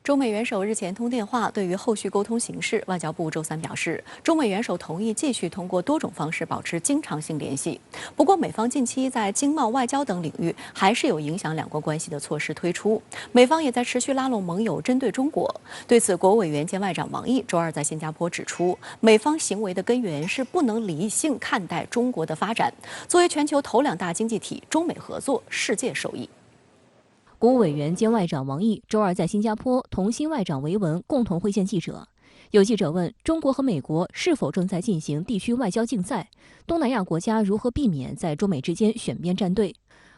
中美元首日前通电话，对于后续沟通形势，外交部周三表示，中美元首同意继续通过多种方式保持经常性联系。不过，美方近期在经贸、外交等领域还是有影响两国关系的措施推出，美方也在持续拉拢盟友针对中国。对此，国务委员兼外长王毅周二在新加坡指出，美方行为的根源是不能理性看待中国的发展。作为全球头两大经济体，中美合作，世界受益。国务委员兼外长王毅周二在新加坡同新外长维文共同会见记者。有记者问，中国和美国是否正在进行地区外交竞赛？东南亚国家如何避免在中美之间选边站队？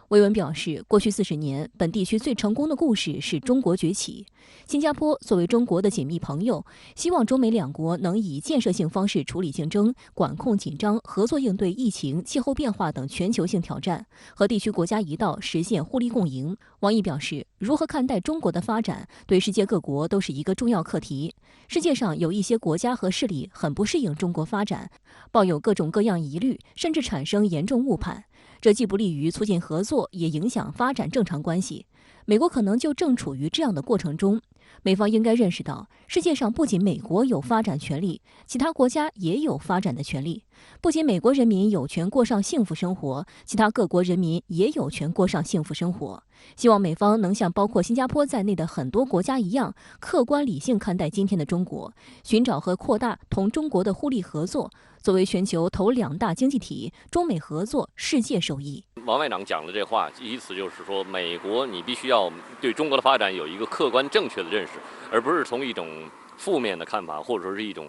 维文表示，过去40年，本地区最成功的故事是中国崛起。新加坡作为中国的紧密朋友，希望中美两国能以建设性方式处理竞争、管控紧张、合作应对疫情、气候变化等全球性挑战，和地区国家一道实现互利共赢。王毅表示，如何看待中国的发展，对世界各国都是一个重要课题。世界上有一些国家和势力很不适应中国发展，抱有各种各样疑虑，甚至产生严重误判。这既不利于促进合作，也影响发展正常关系。美国可能就正处于这样的过程中。美方应该认识到，世界上不仅美国有发展权利，其他国家也有发展的权利。不仅美国人民有权过上幸福生活，其他各国人民也有权过上幸福生活。希望美方能像包括新加坡在内的很多国家一样，客观理性看待今天的中国，寻找和扩大同中国的互利合作。作为全球头两大经济体，中美合作，世界受益。王外长讲的这话，意思就是说，美国你必须要对中国的发展有一个客观正确的认识，而不是从一种负面的看法，或者说是一种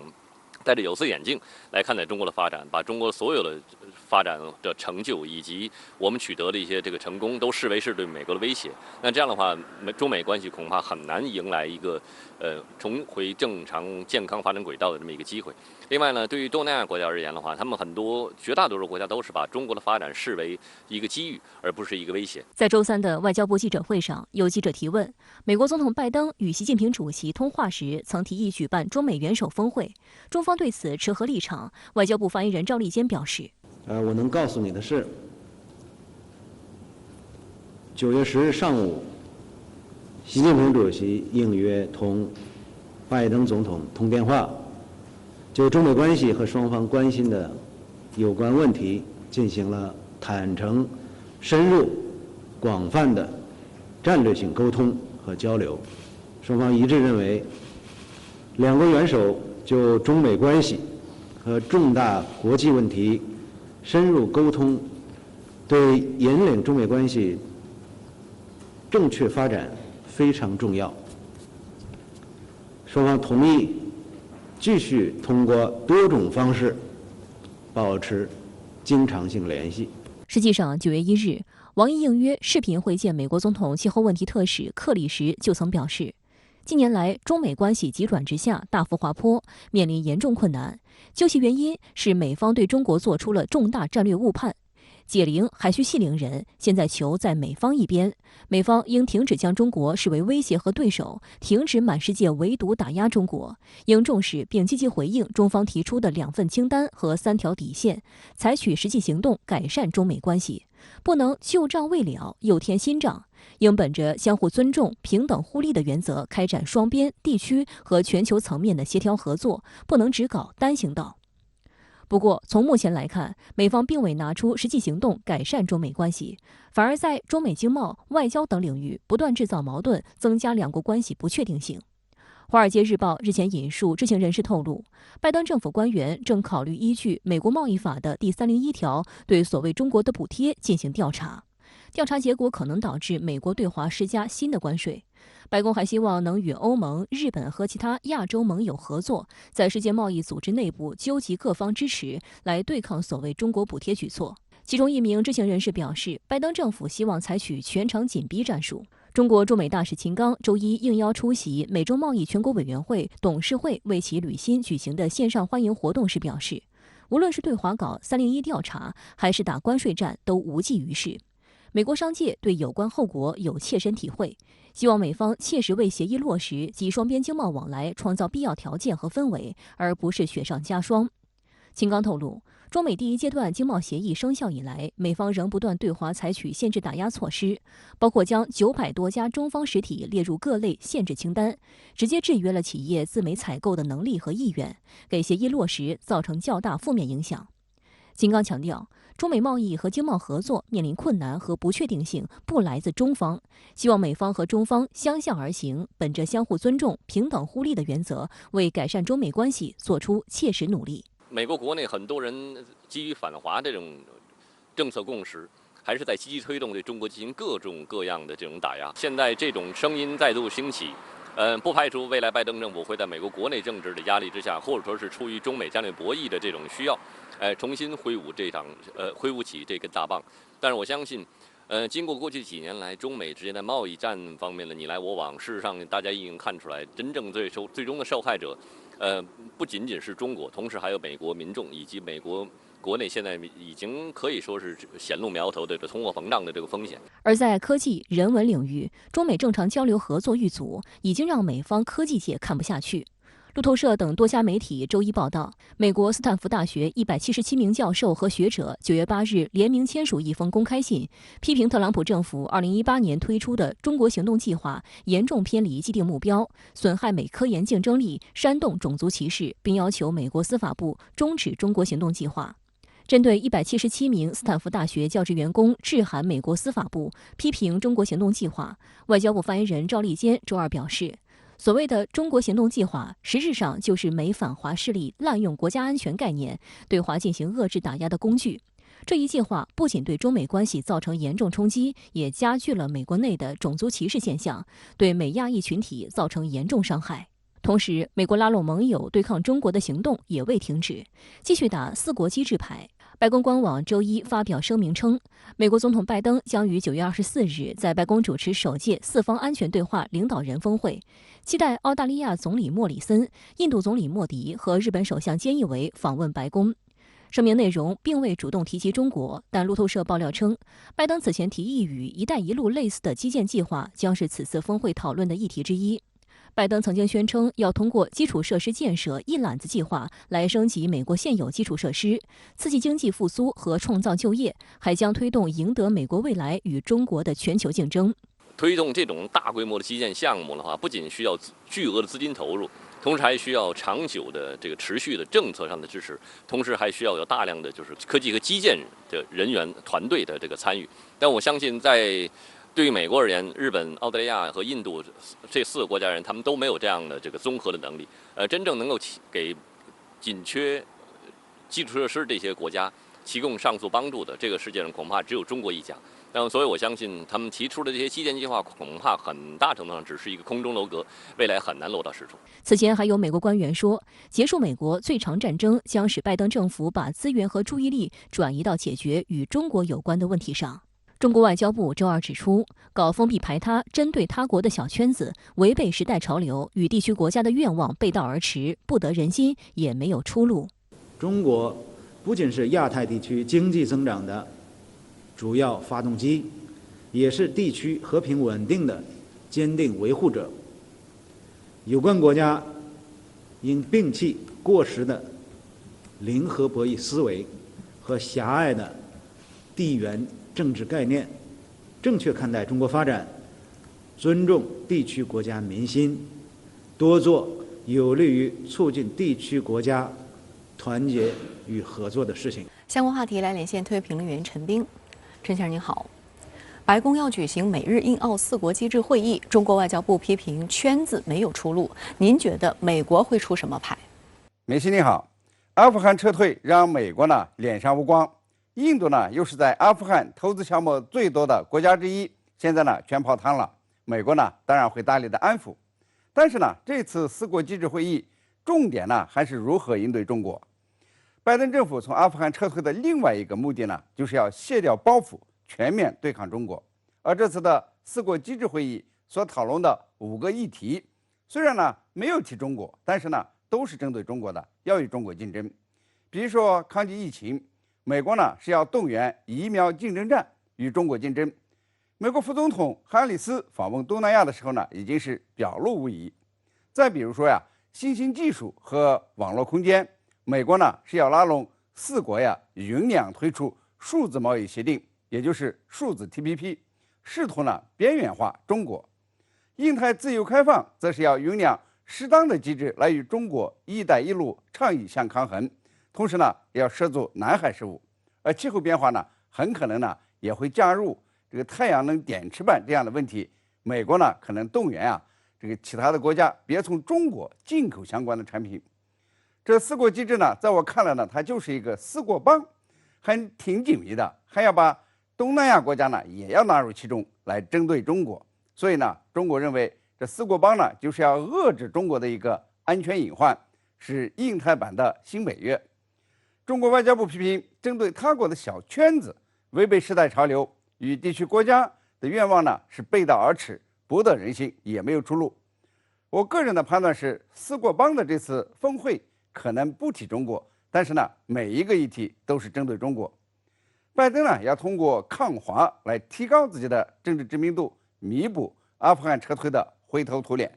戴着有色眼镜来看待中国的发展，把中国所有的发展的成就以及我们取得的一些这个成功都视为是对美国的威胁。那这样的话，中美关系恐怕很难迎来一个重回正常健康发展轨道的这么一个机会。另外呢，对于东南亚国家而言的话，他们绝大多数国家都是把中国的发展视为一个机遇，而不是一个威胁。在周三的外交部记者会上，有记者提问，美国总统拜登与习近平主席通话时曾提议举办中美元首峰会，中方对此持何立场？外交部发言人赵立坚表示，我能告诉你的是，9月10日上午，习近平主席应约同拜登总统通电话，就中美关系和双方关心的有关问题进行了坦诚、深入、广泛的战略性沟通和交流。双方一致认为，两国元首就中美关系和重大国际问题深入沟通，对引领中美关系正确发展非常重要。双方同意继续通过多种方式保持经常性联系。实际上，9月1日，王毅应约视频会见美国总统气候问题特使克里时就曾表示，近年来中美关系急转直下，大幅滑坡，面临严重困难。究其原因是美方对中国做出了重大战略误判。解铃还需系铃人，现在球在美方一边，美方应停止将中国视为威胁和对手，停止满世界围堵打压中国，应重视并积极回应中方提出的2份清单和3条底线，采取实际行动改善中美关系，不能旧账未了又添新账，应本着相互尊重、平等互利的原则开展双边、地区和全球层面的协调合作，不能只搞单行道。不过，从目前来看，美方并未拿出实际行动改善中美关系，反而在中美经贸、外交等领域不断制造矛盾，增加两国关系不确定性。《华尔街日报》日前引述知情人士透露，拜登政府官员正考虑依据美国贸易法的第301条对所谓中国的补贴进行调查，调查结果可能导致美国对华施加新的关税。白宫还希望能与欧盟、日本和其他亚洲盟友合作，在世界贸易组织内部纠集各方支持，来对抗所谓中国补贴举措。其中一名知情人士表示，拜登政府希望采取全场紧逼战术。中国驻美大使秦刚周一应邀出席美洲贸易全国委员会董事会为其履新举行的线上欢迎活动时表示，无论是对华搞301调查，还是打关税战，都无济于事。美国商界对有关后果有切身体会，希望美方切实为协议落实及双边经贸往来创造必要条件和氛围，而不是雪上加霜。秦刚透露，中美第一阶段经贸协议生效以来，美方仍不断对华采取限制打压措施，包括将900多家中方实体列入各类限制清单，直接制约了企业自美采购的能力和意愿，给协议落实造成较大负面影响。金刚强调，中美贸易和经贸合作面临困难和不确定性不来自中方，希望美方和中方相向而行，本着相互尊重、平等互利的原则，为改善中美关系做出切实努力。美国国内很多人基于反华这种政策共识，还是在积极推动对中国进行各种各样的这种打压。现在这种声音再度兴起，不排除未来拜登政府会在美国国内政治的压力之下，或者说是出于中美战略博弈的这种需要，重新挥舞起这根大棒。但是我相信，经过过去几年来中美之间的贸易战方面的你来我往，事实上大家已经看出来，真正最终的受害者，不仅仅是中国，同时还有美国民众以及美国国内现在已经可以说是显露苗头的通货膨胀的这个风险。而在科技、人文领域，中美正常交流合作遇阻，已经让美方科技界看不下去。路透社等多家媒体周一报道，美国斯坦福大学177名教授和学者9月8日联名签署一封公开信，批评特朗普政府2018年推出的中国行动计划严重偏离既定目标，损害美科研竞争力，煽动种族歧视，并要求美国司法部终止中国行动计划。针对177名斯坦福大学教职员工致函美国司法部，批评中国行动计划，外交部发言人赵立坚周二表示，所谓的中国行动计划，实质上就是美反华势力滥用国家安全概念，对华进行遏制打压的工具。这一计划不仅对中美关系造成严重冲击，也加剧了美国内的种族歧视现象，对美亚裔群体造成严重伤害。同时，美国拉拢盟友对抗中国的行动也未停止，继续打4国机制牌。白宫官网周一发表声明称，美国总统拜登将于9月24日在白宫主持首届4方安全对话领导人峰会，期待澳大利亚总理莫里森、印度总理莫迪和日本首相菅义伟访问白宫。声明内容并未主动提及中国，但路透社爆料称，拜登此前提议与“一带一路”类似的基建计划将是此次峰会讨论的议题之一。拜登曾经宣称要通过基础设施建设一揽子计划来升级美国现有基础设施，刺激经济复苏和创造就业，还将推动赢得美国未来与中国的全球竞争。推动这种大规模的基建项目的话，不仅需要巨额的资金投入，同时还需要长久的这个持续的政策上的支持，同时还需要有大量的就是科技和基建的人员团队的这个参与。但我相信对于美国而言，日本、澳大利亚和印度这4个国家人，他们都没有这样的这个综合的能力，真正能够给紧缺基础设施这些国家提供上述帮助的，这个世界上恐怕只有中国一家。所以我相信他们提出的这些基建计划，恐怕很大程度上只是一个空中楼阁，未来很难落到实处。此前还有美国官员说，结束美国最长战争将使拜登政府把资源和注意力转移到解决与中国有关的问题上。中国外交部周二指出，搞封闭排他、针对他国的小圈子，违背时代潮流，与地区国家的愿望背道而驰，不得人心，也没有出路。中国不仅是亚太地区经济增长的主要发动机，也是地区和平稳定的坚定维护者。有关国家应摒弃过时的零和博弈思维和狭隘的地缘政治概念，正确看待中国发展，尊重地区国家民心，多做有利于促进地区国家团结与合作的事情。相关话题来连线特约评论员陈斌。陈先生您好，白宫要举行美日印澳4国机制会议，中国外交部批评圈子没有出路，您觉得美国会出什么牌？梅西你好，阿富汗撤退让美国呢脸上无光，印度呢又是在阿富汗投资项目最多的国家之一，现在呢全泡汤了，美国呢当然会大力的安抚，但是呢这次4国机制会议重点呢还是如何应对中国。拜登政府从阿富汗撤退的另外一个目的呢，就是要卸掉包袱，全面对抗中国。而这次的4国机制会议所讨论的5个议题，虽然呢没有提中国，但是呢都是针对中国的，要与中国竞争。比如说抗击疫情，美国呢是要动员疫苗竞争战与中国竞争。美国副总统哈里斯访问东南亚的时候呢，已经是表露无遗。再比如说呀，新兴技术和网络空间，美国呢是要拉拢四国呀酝酿推出数字贸易协定，也就是数字 TPP， 试图呢边缘化中国。印太自由开放则是要酝酿适当的机制来与中国“一带一路”倡议相抗衡，同时呢也要涉足南海事务。而气候变化呢，很可能呢也会加入这个太阳能电池板这样的问题。美国呢可能动员这个其他的国家别从中国进口相关的产品。这四国机制呢，在我看来呢，它就是一个四国帮，挺紧密的，还要把东南亚国家呢也要纳入其中来针对中国。所以呢，中国认为这四国帮呢，就是要遏制中国的一个安全隐患，是印太版的新北约。中国外交部批评，针对他国的小圈子，违背时代潮流，与地区国家的愿望呢是背道而驰，不得人心，也没有出路。我个人的判断是，四国帮的这次峰会可能不提中国，但是呢，每一个议题都是针对中国。拜登呢要通过抗华来提高自己的政治知名度，弥补阿富汗撤退的灰头土脸。